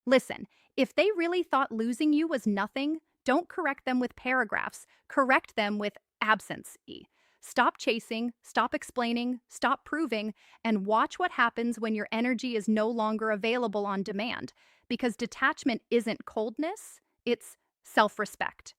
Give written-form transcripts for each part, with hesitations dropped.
Listen, if they really thought losing you was nothing, don't correct them with paragraphs. Correct them with absence. Stop chasing, stop explaining, stop proving, and watch what happens when your energy is no longer available on demand. Because detachment isn't coldness, it's self respect.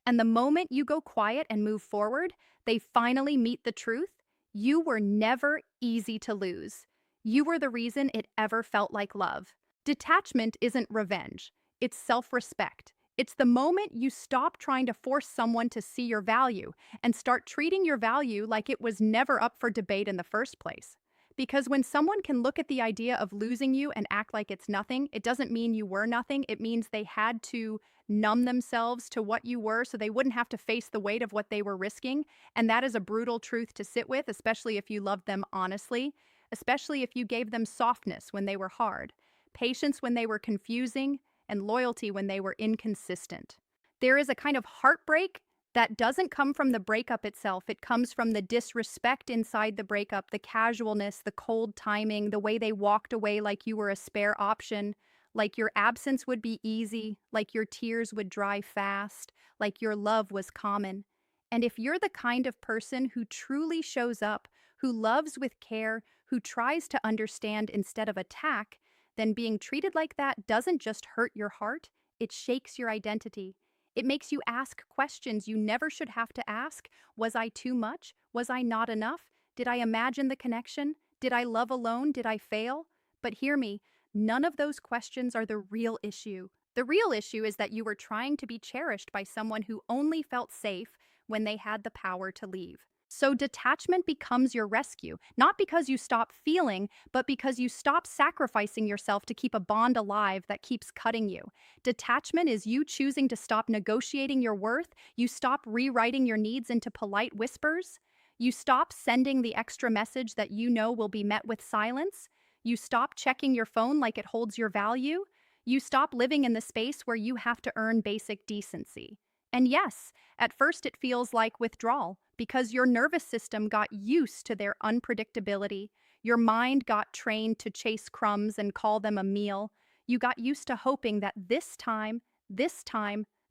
And the moment you go quiet and move forward, they finally meet the truth. You were never easy to lose. You were the reason it ever felt like love. Detachment isn't revenge, it's self respect. It's the moment you stop trying to force someone to see your value and start treating your value like it was never up for debate in the first place. Because when someone can look at the idea of losing you and act like it's nothing, it doesn't mean you were nothing. It means they had to numb themselves to what you were so they wouldn't have to face the weight of what they were risking. And that is a brutal truth to sit with, especially if you loved them honestly, especially if you gave them softness when they were hard, patience when they were confusing, and loyalty when they were inconsistent. There is a kind of heartbreak that doesn't come from the breakup itself. It comes from the disrespect inside the breakup, the casualness, the cold timing, the way they walked away like you were a spare option, like your absence would be easy, like your tears would dry fast, like your love was common. And if you're the kind of person who truly shows up, who loves with care, who tries to understand instead of attack, then being treated like that doesn't just hurt your heart, it shakes your identity. It makes you ask questions you never should have to ask. Was I too much? Was I not enough? Did I imagine the connection? Did I love alone? Did I fail? But hear me, none of those questions are the real issue. The real issue is that you were trying to be cherished by someone who only felt safe when they had the power to leave. So detachment becomes your rescue, not because you stop feeling, but because you stop sacrificing yourself to keep a bond alive that keeps cutting you. Detachment is you choosing to stop negotiating your worth, you stop rewriting your needs into polite whispers, you stop sending the extra message that you know will be met with silence, you stop checking your phone like it holds your value, you stop living in the space where you have to earn basic decency. And yes, at first it feels like withdrawal because your nervous system got used to their unpredictability. Your mind got trained to chase crumbs and call them a meal. You got used to hoping that this time,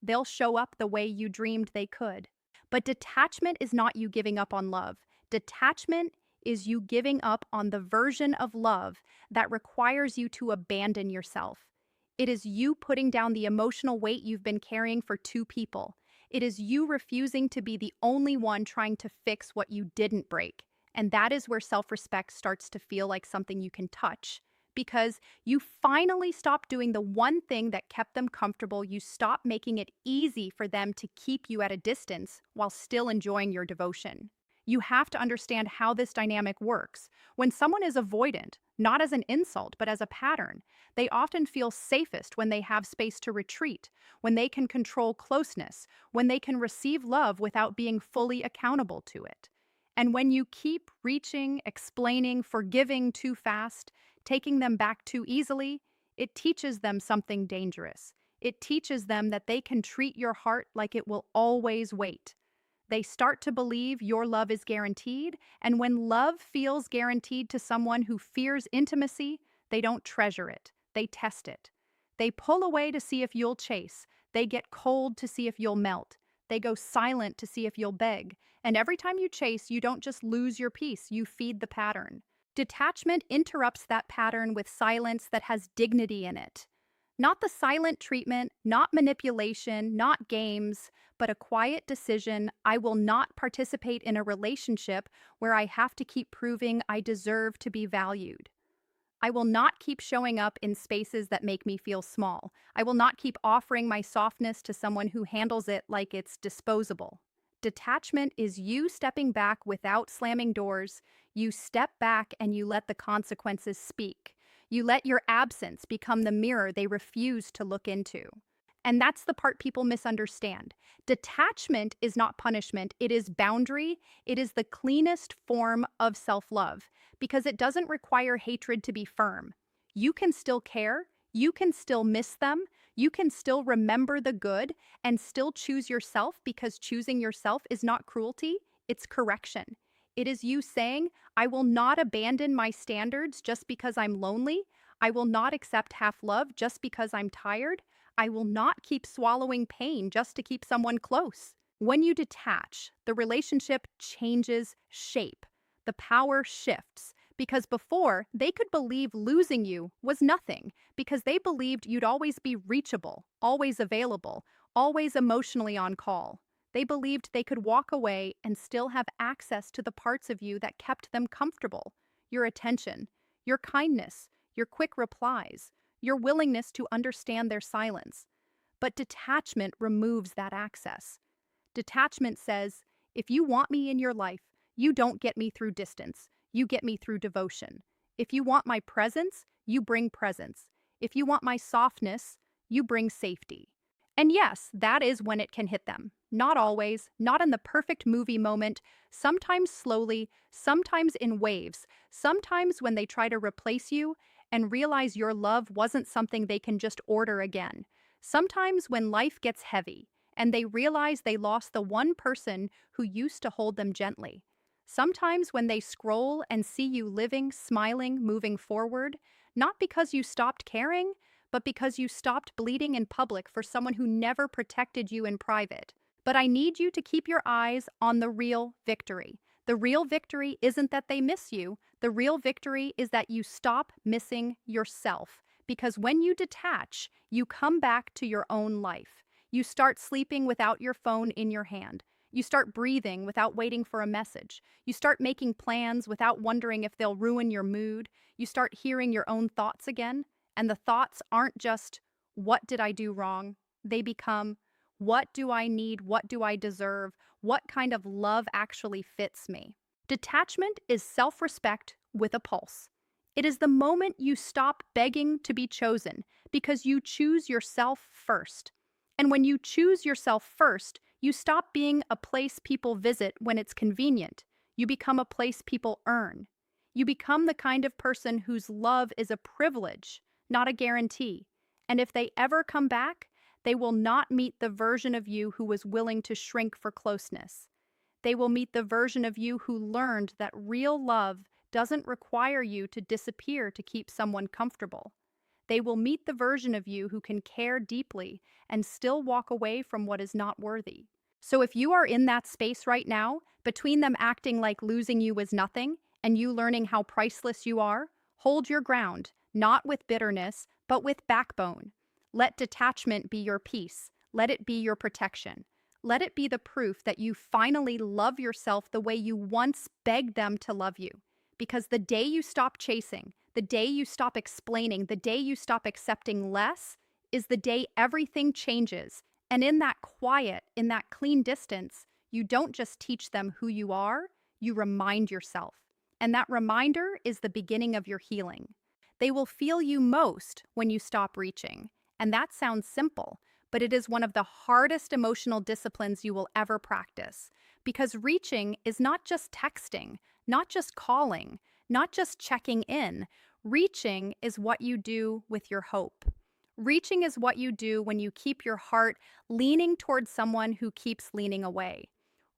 they'll show up the way you dreamed they could. But detachment is not you giving up on love. Detachment is you giving up on the version of love that requires you to abandon yourself. It is you putting down the emotional weight you've been carrying for two people. It is you refusing to be the only one trying to fix what you didn't break. And that is where self respect starts to feel like something you can touch. Because you finally stop doing the one thing that kept them comfortable. You stop making it easy for them to keep you at a distance while still enjoying your devotion. You have to understand how this dynamic works. When someone is avoidant, not as an insult, but as a pattern, they often feel safest when they have space to retreat, when they can control closeness, when they can receive love without being fully accountable to it. And when you keep reaching, explaining, forgiving too fast, taking them back too easily, it teaches them something dangerous. It teaches them that they can treat your heart like it will always wait. They start to believe your love is guaranteed, and when love feels guaranteed to someone who fears intimacy, they don't treasure it, they test it. They pull away to see if you'll chase, they get cold to see if you'll melt, they go silent to see if you'll beg, and every time you chase, you don't just lose your peace, you feed the pattern. Detachment interrupts that pattern with silence that has dignity in it. Not the silent treatment, not manipulation, not games, but a quiet decision. I will not participate in a relationship where I have to keep proving I deserve to be valued. I will not keep showing up in spaces that make me feel small. I will not keep offering my softness to someone who handles it like it's disposable. Detachment is you stepping back without slamming doors. You step back and you let the consequences speak. You let your absence become the mirror they refuse to look into. And that's the part people misunderstand. Detachment is not punishment, it is boundary. It is the cleanest form of self love because it doesn't require hatred to be firm. You can still care, you can still miss them, you can still remember the good, and still choose yourself because choosing yourself is not cruelty, it's correction. It is you saying, I will not abandon my standards just because I'm lonely. I will not accept half love just because I'm tired. I will not keep swallowing pain just to keep someone close. When you detach, the relationship changes shape. The power shifts because before they could believe losing you was nothing because they believed you'd always be reachable, always available, always emotionally on call. They believed they could walk away and still have access to the parts of you that kept them comfortable: your attention, your kindness, your quick replies, your willingness to understand their silence. But detachment removes that access. Detachment says, if you want me in your life, you don't get me through distance. You get me through devotion. If you want my presence, you bring presence. If you want my softness, you bring safety. And yes, that is when it can hit them. Not always, not in the perfect movie moment, sometimes slowly, sometimes in waves, sometimes when they try to replace you and realize your love wasn't something they can just order again. Sometimes when life gets heavy and they realize they lost the one person who used to hold them gently. Sometimes when they scroll and see you living, smiling, moving forward, not because you stopped caring, but because you stopped bleeding in public for someone who never protected you in private. But I need you to keep your eyes on the real victory. The real victory isn't that they miss you. The real victory is that you stop missing yourself. Because when you detach, you come back to your own life. You start sleeping without your phone in your hand. You start breathing without waiting for a message. You start making plans without wondering if they'll ruin your mood. You start hearing your own thoughts again. And the thoughts aren't just, what did I do wrong? They become, what do I need? What do I deserve? What kind of love actually fits me? Detachment is self-respect with a pulse. It is the moment you stop begging to be chosen because you choose yourself first. And when you choose yourself first, you stop being a place people visit when it's convenient. You become a place people earn. You become the kind of person whose love is a privilege, not a guarantee. And if they ever come back, they will not meet the version of you who was willing to shrink for closeness. They will meet the version of you who learned that real love doesn't require you to disappear to keep someone comfortable. They will meet the version of you who can care deeply and still walk away from what is not worthy. So if you are in that space right now, between them acting like losing you is nothing and you learning how priceless you are, hold your ground, not with bitterness, but with backbone. Let detachment be your peace. Let it be your protection. Let it be the proof that you finally love yourself the way you once begged them to love you. Because the day you stop chasing, the day you stop explaining, the day you stop accepting less, is the day everything changes. And in that quiet, in that clean distance, you don't just teach them who you are, you remind yourself. And that reminder is the beginning of your healing. They will feel you most when you stop reaching. And that sounds simple, but it is one of the hardest emotional disciplines you will ever practice. Because reaching is not just texting, not just calling, not just checking in. Reaching is what you do with your hope. Reaching is what you do when you keep your heart leaning towards someone who keeps leaning away.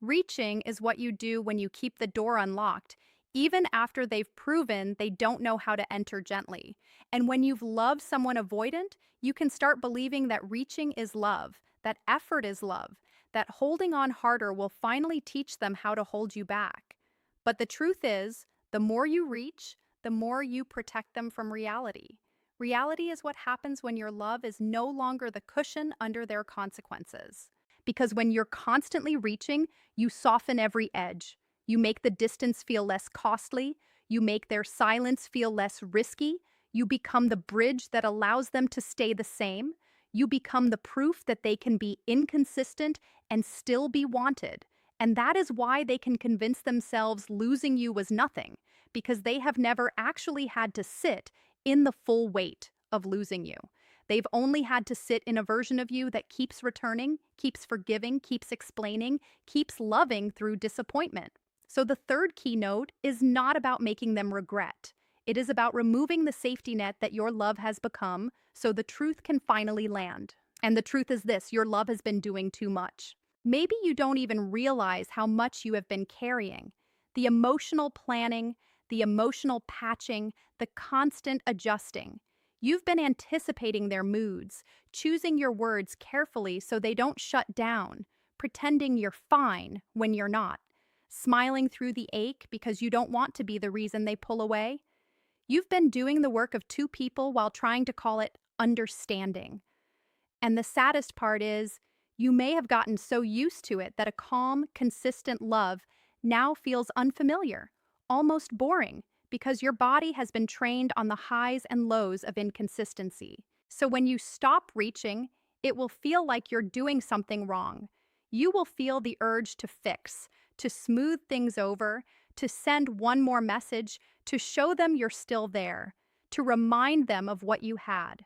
Reaching is what you do when you keep the door unlocked, even after they've proven they don't know how to enter gently. And when you've loved someone avoidant, you can start believing that reaching is love, that effort is love, that holding on harder will finally teach them how to hold you back. But the truth is, the more you reach, the more you protect them from reality. Reality is what happens when your love is no longer the cushion under their consequences. Because when you're constantly reaching, you soften every edge. You make the distance feel less costly. You make their silence feel less risky. You become the bridge that allows them to stay the same. You become the proof that they can be inconsistent and still be wanted. And that is why they can convince themselves losing you was nothing, because they have never actually had to sit in the full weight of losing you. They've only had to sit in a version of you that keeps returning, keeps forgiving, keeps explaining, keeps loving through disappointment. So the third keynote is not about making them regret. It is about removing the safety net that your love has become so the truth can finally land. And the truth is this: your love has been doing too much. Maybe you don't even realize how much you have been carrying. The emotional planning, the emotional patching, the constant adjusting. You've been anticipating their moods, choosing your words carefully so they don't shut down, pretending you're fine when you're not, smiling through the ache because you don't want to be the reason they pull away. You've been doing the work of two people while trying to call it understanding. And the saddest part is, you may have gotten so used to it that a calm, consistent love now feels unfamiliar, almost boring, because your body has been trained on the highs and lows of inconsistency. So when you stop reaching, it will feel like you're doing something wrong. You will feel the urge to fix, to smooth things over, to send one more message, to show them you're still there, to remind them of what you had.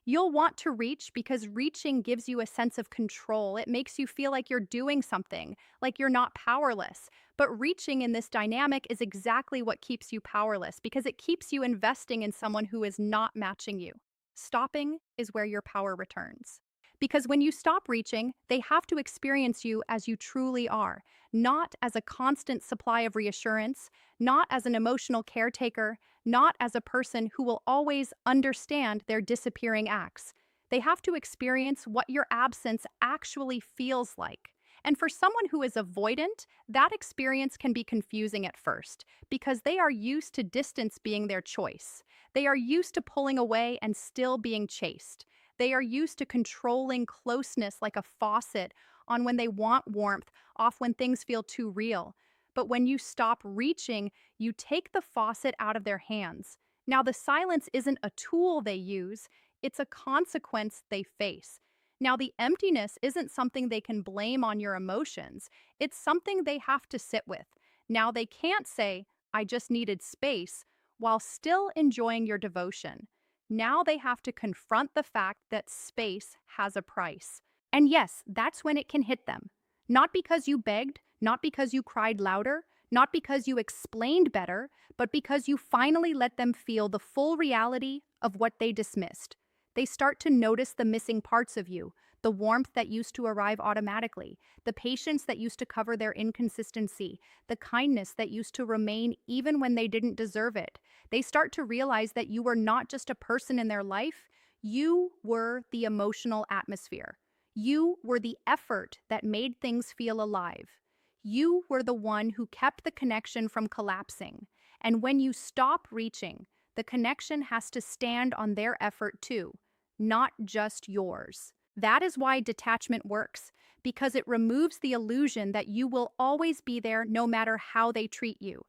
You'll want to reach because reaching gives you a sense of control. It makes you feel like you're doing something, like you're not powerless. But reaching in this dynamic is exactly what keeps you powerless because it keeps you investing in someone who is not matching you. Stopping is where your power returns. Because when you stop reaching, they have to experience you as you truly are, not as a constant supply of reassurance, not as an emotional caretaker, not as a person who will always understand their disappearing acts. They have to experience what your absence actually feels like. And for someone who is avoidant, that experience can be confusing at first because they are used to distance being their choice. They are used to pulling away and still being chased. They are used to controlling closeness like a faucet on when they want warmth, off when things feel too real. But when you stop reaching, you take the faucet out of their hands. Now, the silence isn't a tool they use, it's a consequence they face. Now, the emptiness isn't something they can blame on your emotions, it's something they have to sit with. Now, they can't say, I just needed space, while still enjoying your devotion. Now they have to confront the fact that space has a price. And yes, that's when it can hit them. Not because you begged, not because you cried louder, not because you explained better, but because you finally let them feel the full reality of what they dismissed. They start to notice the missing parts of you, the warmth that used to arrive automatically, the patience that used to cover their inconsistency, the kindness that used to remain even when they didn't deserve it. They start to realize that you were not just a person in their life, you were the emotional atmosphere. You were the effort that made things feel alive. You were the one who kept the connection from collapsing. And when you stop reaching, the connection has to stand on their effort too, not just yours. That is why detachment works, because it removes the illusion that you will always be there no matter how they treat you.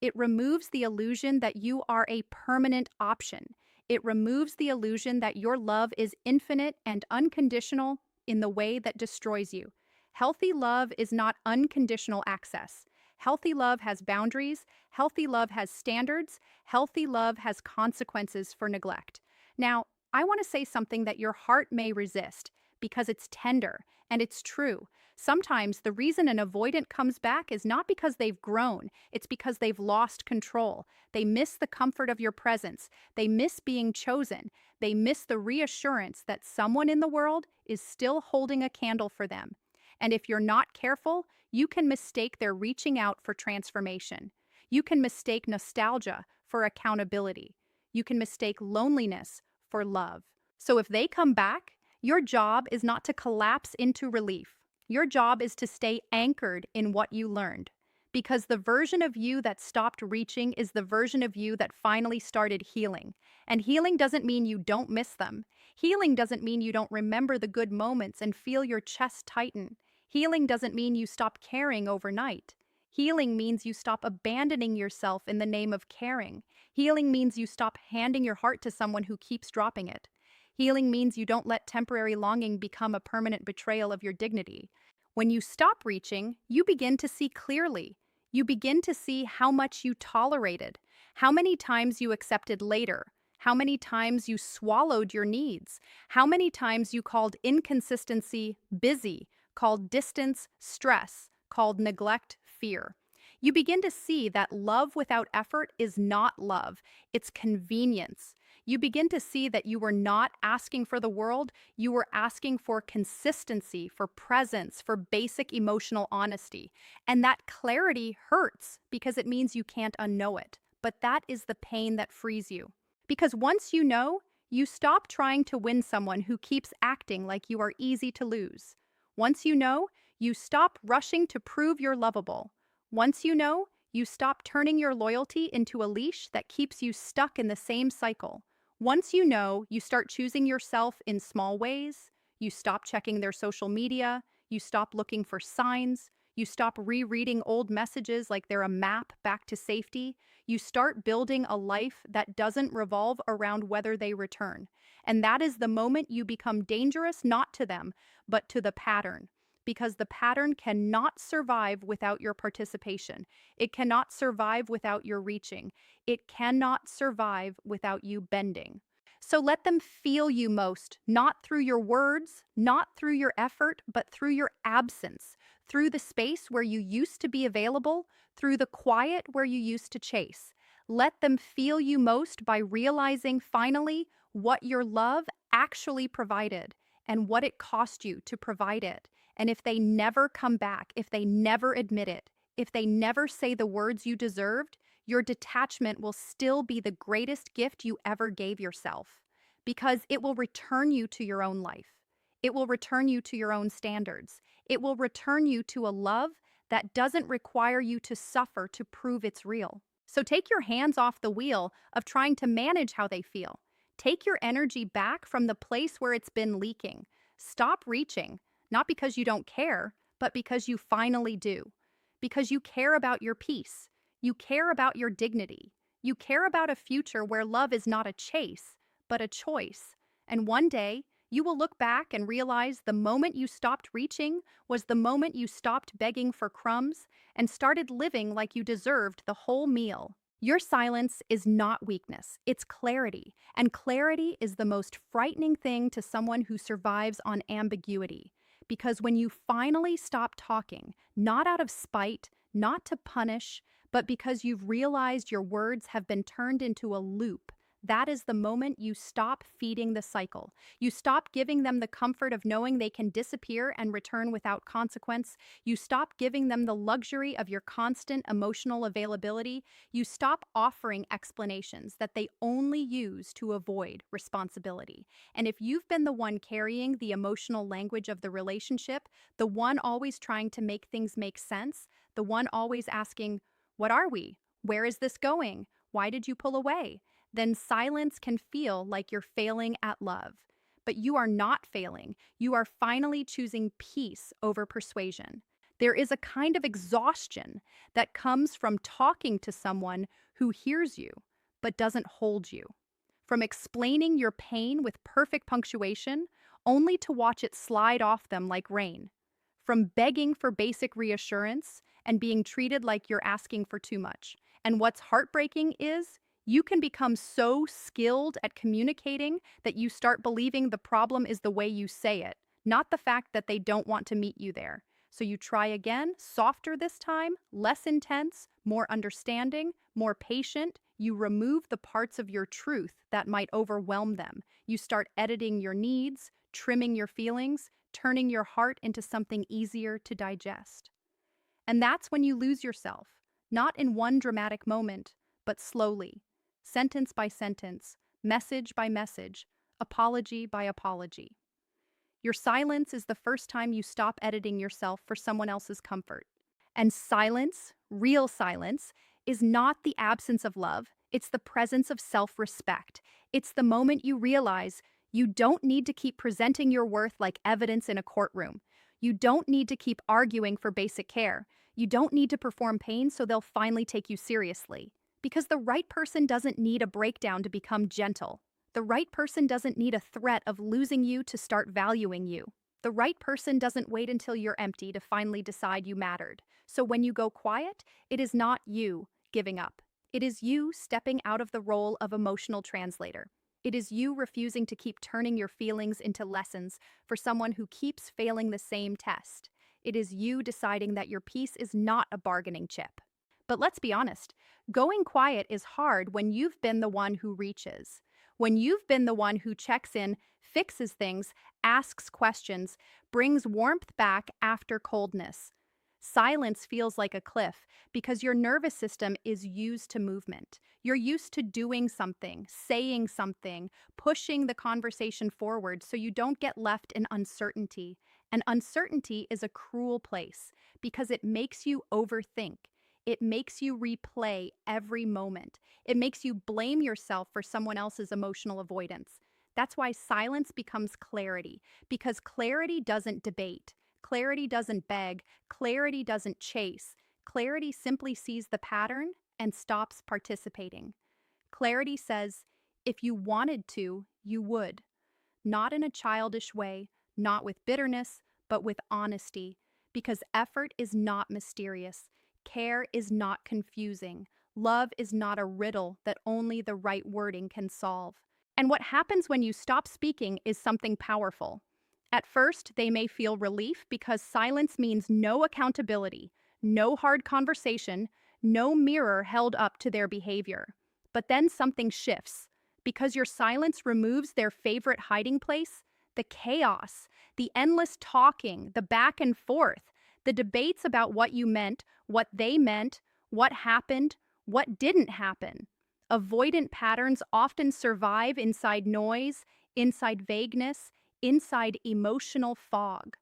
It removes the illusion that you are a permanent option. It removes the illusion that your love is infinite and unconditional in the way that destroys you. Healthy love is not unconditional access. Healthy love has boundaries. Healthy love has standards. Healthy love has consequences for neglect. Now, I want to say something that your heart may resist because it's tender and it's true. Sometimes the reason an avoidant comes back is not because they've grown, it's because they've lost control. They miss the comfort of your presence. They miss being chosen. They miss the reassurance that someone in the world is still holding a candle for them. And if you're not careful, you can mistake their reaching out for transformation. You can mistake nostalgia for accountability. You can mistake loneliness for love. So if they come back, your job is not to collapse into relief. Your job is to stay anchored in what you learned. Because the version of you that stopped reaching is the version of you that finally started healing. And healing doesn't mean you don't miss them. Healing doesn't mean you don't remember the good moments and feel your chest tighten. Healing doesn't mean you stop caring overnight. Healing means you stop abandoning yourself in the name of caring. Healing means you stop handing your heart to someone who keeps dropping it. Healing means you don't let temporary longing become a permanent betrayal of your dignity. When you stop reaching, you begin to see clearly. You begin to see how much you tolerated, how many times you accepted later, how many times you swallowed your needs, how many times you called inconsistency busy, called distance stress, called neglect fear. You begin to see that love without effort is not love, it's convenience. You begin to see that you were not asking for the world, you were asking for consistency, for presence, for basic emotional honesty. And that clarity hurts because it means you can't unknow it. But that is the pain that frees you. Because once you know, You stop trying to win someone who keeps acting like you are easy to lose. Once you know, you stop rushing to prove you're lovable. Once you know, you stop turning your loyalty into a leash that keeps you stuck in the same cycle. Once you know, you start choosing yourself in small ways. You stop checking their social media. You stop looking for signs. You stop rereading old messages like they're a map back to safety. You start building a life that doesn't revolve around whether they return. And that is the moment you become dangerous not to them, but to the pattern. Because the pattern cannot survive without your participation. It cannot survive without your reaching. It cannot survive without you bending. So let them feel you most, not through your words, not through your effort, but through your absence, through the space where you used to be available, through the quiet where you used to chase. Let them feel you most by realizing finally what your love actually provided and what it cost you to provide it. And if they never come back, if they never admit it, if they never say the words you deserved, your detachment will still be the greatest gift you ever gave yourself because it will return you to your own life. It will return you to your own standards. It will return you to a love that doesn't require you to suffer to prove it's real. So take your hands off the wheel of trying to manage how they feel. Take your energy back from the place where it's been leaking. Stop reaching, not because you don't care, but because you finally do. Because you care about your peace. You care about your dignity. You care about a future where love is not a chase, but a choice. And one day, you will look back and realize the moment you stopped reaching was the moment you stopped begging for crumbs and started living like you deserved the whole meal. Your silence is not weakness, it's clarity. And clarity is the most frightening thing to someone who survives on ambiguity. Because when you finally stop talking, not out of spite, not to punish, but because you've realized your words have been turned into a loop, that is the moment you stop feeding the cycle. You stop giving them the comfort of knowing they can disappear and return without consequence. You stop giving them the luxury of your constant emotional availability. You stop offering explanations that they only use to avoid responsibility. And if you've been the one carrying the emotional language of the relationship, the one always trying to make things make sense, the one always asking, "What are we? Where is this going? Why did you pull away?" then silence can feel like you're failing at love. But you are not failing. You are finally choosing peace over persuasion. There is a kind of exhaustion that comes from talking to someone who hears you but doesn't hold you. From explaining your pain with perfect punctuation only to watch it slide off them like rain. From begging for basic reassurance and being treated like you're asking for too much. And what's heartbreaking is you can become so skilled at communicating that you start believing the problem is the way you say it, not the fact that they don't want to meet you there. So you try again, softer this time, less intense, more understanding, more patient. You remove the parts of your truth that might overwhelm them. You start editing your needs, trimming your feelings, turning your heart into something easier to digest. And that's when you lose yourself, not in one dramatic moment, but slowly. Sentence by sentence, message by message, apology by apology. Your silence is the first time you stop editing yourself for someone else's comfort. And silence, real silence, is not the absence of love, it's the presence of self-respect. It's the moment you realize you don't need to keep presenting your worth like evidence in a courtroom. You don't need to keep arguing for basic care. You don't need to perform pain so they'll finally take you seriously. Because the right person doesn't need a breakdown to become gentle. The right person doesn't need a threat of losing you to start valuing you. The right person doesn't wait until you're empty to finally decide you mattered. So when you go quiet, it is not you giving up. It is you stepping out of the role of emotional translator. It is you refusing to keep turning your feelings into lessons for someone who keeps failing the same test. It is you deciding that your peace is not a bargaining chip. But let's be honest, going quiet is hard when you've been the one who reaches. When you've been the one who checks in, fixes things, asks questions, brings warmth back after coldness. Silence feels like a cliff because your nervous system is used to movement. You're used to doing something, saying something, pushing the conversation forward so you don't get left in uncertainty. And uncertainty is a cruel place because it makes you overthink. It makes you replay every moment. It makes you blame yourself for someone else's emotional avoidance. That's why silence becomes clarity, because clarity doesn't debate. Clarity doesn't beg, clarity doesn't chase. Clarity simply sees the pattern and stops participating. Clarity says, if you wanted to, you would. Not in a childish way, not with bitterness, but with honesty. Because effort is not mysterious, care is not confusing, love is not a riddle that only the right wording can solve. And what happens when you stop speaking is something powerful. At first, they may feel relief because silence means no accountability, no hard conversation, no mirror held up to their behavior. But then something shifts. Because your silence removes their favorite hiding place, the chaos, the endless talking, the back and forth, the debates about what you meant, what they meant, what happened, what didn't happen. Avoidant patterns often survive inside noise, inside vagueness, inside emotional fog.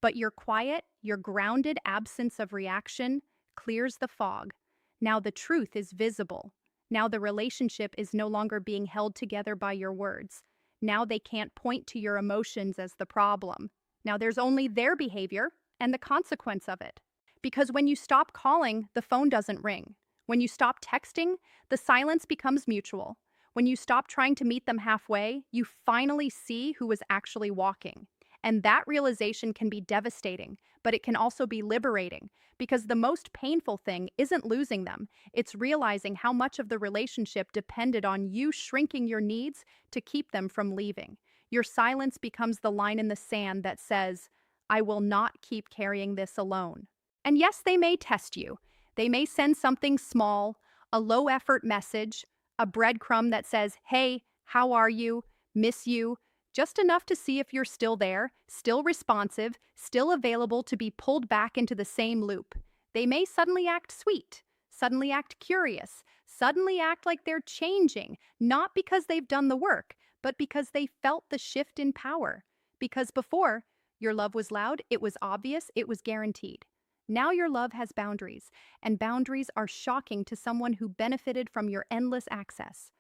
But your quiet, your grounded absence of reaction clears the fog. Now the truth is visible. Now the relationship is no longer being held together by your words. Now they can't point to your emotions as the problem. Now there's only their behavior and the consequence of it. Because when you stop calling, the phone doesn't ring. When you stop texting, the silence becomes mutual. When you stop trying to meet them halfway, you finally see who was actually walking. And that realization can be devastating, but it can also be liberating, because the most painful thing isn't losing them. It's realizing how much of the relationship depended on you shrinking your needs to keep them from leaving. Your silence becomes the line in the sand that says, I will not keep carrying this alone. And yes, they may test you. They may send something small, a low-effort message, a breadcrumb that says, hey, how are you? Miss you. Just enough to see if you're still there, still responsive, still available to be pulled back into the same loop. They may suddenly act sweet, suddenly act curious, suddenly act like they're changing, not because they've done the work, but because they felt the shift in power. Because before, your love was loud, it was obvious, it was guaranteed. Now your love has boundaries, and boundaries are shocking to someone who benefited from your endless access.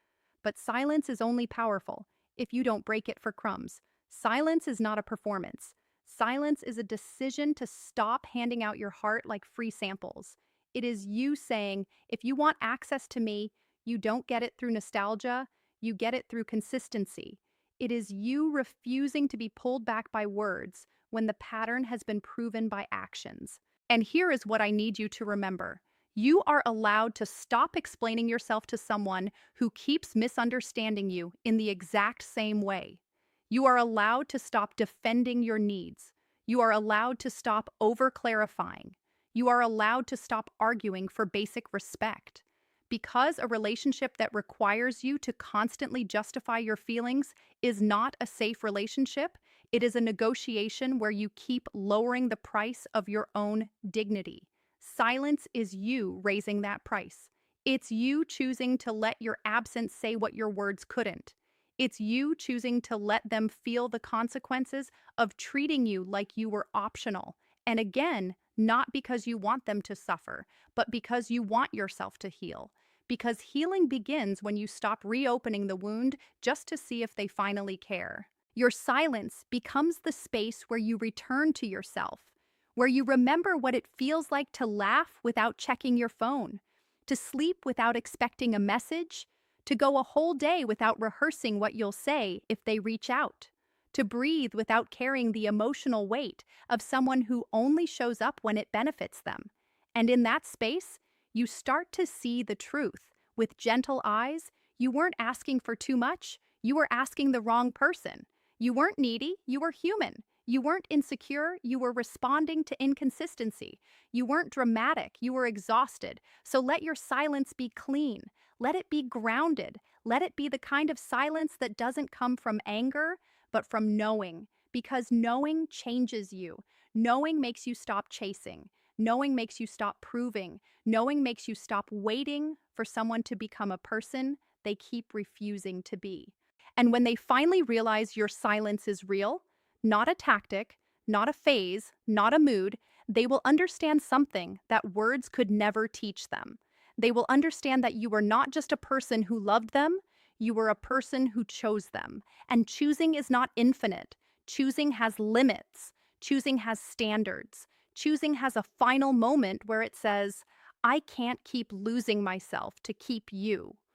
But silence is only powerful if you don't break it for crumbs. Silence is not a performance. Silence is a decision to stop handing out your heart like free samples. It is you saying, if you want access to me, you don't get it through nostalgia, you get it through consistency. It is you refusing to be pulled back by words when the pattern has been proven by actions. And here is what I need you to remember. You are allowed to stop explaining yourself to someone who keeps misunderstanding you in the exact same way. You are allowed to stop defending your needs. You are allowed to stop over-clarifying. You are allowed to stop arguing for basic respect. Because a relationship that requires you to constantly justify your feelings is not a safe relationship, it is a negotiation where you keep lowering the price of your own dignity. Silence is you raising that price. It's you choosing to let your absence say what your words couldn't. It's you choosing to let them feel the consequences of treating you like you were optional. And again, not because you want them to suffer, but because you want yourself to heal. Because healing begins when you stop reopening the wound just to see if they finally care. Your silence becomes the space where you return to yourself, where you remember what it feels like to laugh without checking your phone, to sleep without expecting a message, to go a whole day without rehearsing what you'll say if they reach out, to breathe without carrying the emotional weight of someone who only shows up when it benefits them. And in that space, you start to see the truth. With gentle eyes, you weren't asking for too much, you were asking the wrong person. You weren't needy, you were human. You weren't insecure, you were responding to inconsistency. You weren't dramatic, you were exhausted. So let your silence be clean. Let it be grounded. Let it be the kind of silence that doesn't come from anger, but from knowing. Because knowing changes you. Knowing makes you stop chasing. Knowing makes you stop proving. Knowing makes you stop waiting for someone to become a person they keep refusing to be. And when they finally realize your silence is real, not a tactic, not a phase, not a mood, they will understand something that words could never teach them. They will understand that you were not just a person who loved them, you were a person who chose them. And choosing is not infinite. Choosing has limits. Choosing has standards. Choosing has a final moment where it says, I can't keep losing myself to keep you.